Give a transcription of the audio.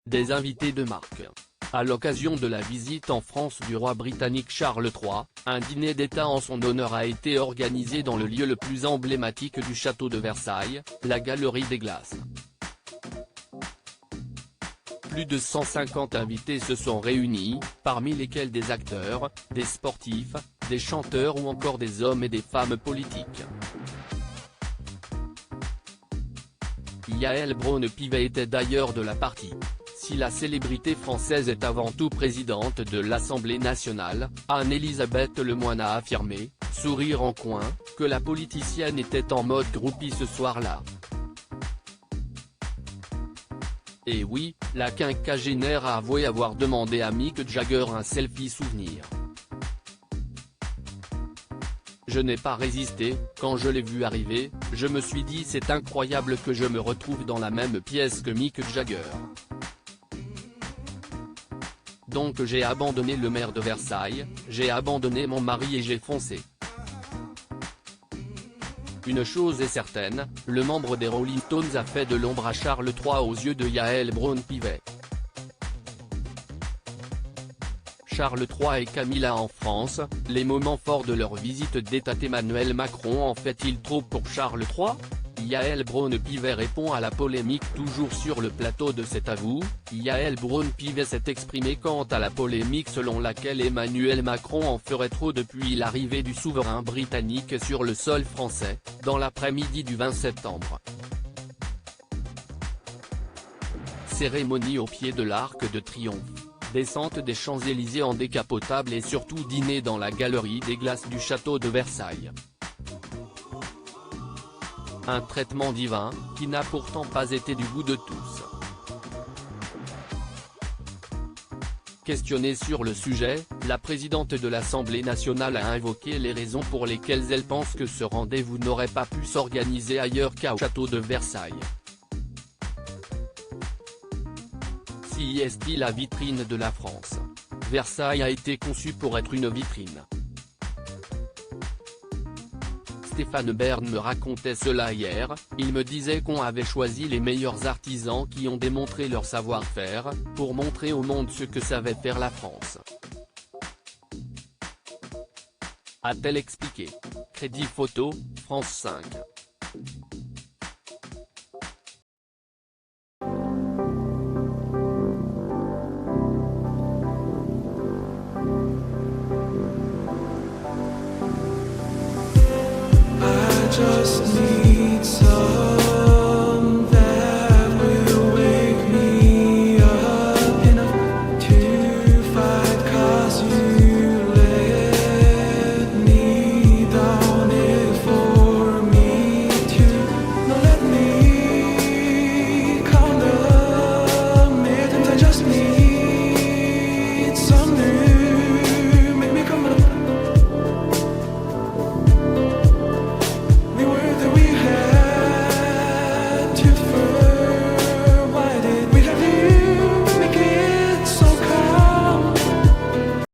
Des invités de marque. À l'occasion de la visite en France du roi britannique Charles III, un dîner d'État en son honneur a été organisé dans le lieu le plus emblématique du château de Versailles, la Galerie des Glaces. Plus de 150 invités se sont réunis, parmi lesquels des acteurs, des sportifs, des chanteurs ou encore des hommes et des femmes politiques. Yael Braun-Pivet était d'ailleurs de la partie. Si la célébrité française est avant tout présidente de l'Assemblée nationale, Anne-Elisabeth Lemoine a affirmé, sourire en coin, que la politicienne était en mode groupie ce soir-là. Et oui, la quinquagénaire a avoué avoir demandé à Mick Jagger un selfie souvenir. Je n'ai pas résisté, quand je l'ai vu arriver, je me suis dit c'est incroyable que je me retrouve dans la même pièce que Mick Jagger. Donc j'ai abandonné le maire de Versailles, j'ai abandonné mon mari et j'ai foncé. Une chose est certaine, le membre des Rolling Stones a fait de l'ombre à Charles III aux yeux de Yael Braun-Pivet. Charles III et Camilla en France, les moments forts de leur visite d'État. Emmanuel Macron en fait-il trop pour Charles III ? Yael Braun-Pivet répond à la polémique. Toujours sur le plateau de C'est à vous, Yael Braun-Pivet s'est exprimée quant à la polémique selon laquelle Emmanuel Macron en ferait trop depuis l'arrivée du souverain britannique sur le sol français, dans l'après-midi du 20 septembre. Cérémonie au pied de l'Arc de Triomphe, descente des Champs-Élysées en décapotable et surtout dîner dans la Galerie des Glaces du château de Versailles. Un traitement divin, qui n'a pourtant pas été du goût de tous. Questionnée sur le sujet, la présidente de l'Assemblée nationale a invoqué les raisons pour lesquelles elle pense que ce rendez-vous n'aurait pas pu s'organiser ailleurs qu'au château de Versailles. Si est-il la vitrine de la France. Versailles a été conçu pour être une vitrine. Stéphane Bern me racontait cela hier, il me disait qu'on avait choisi les meilleurs artisans qui ont démontré leur savoir-faire, pour montrer au monde ce que savait faire la France. A-t-elle expliqué. Crédit photo, France 5. Just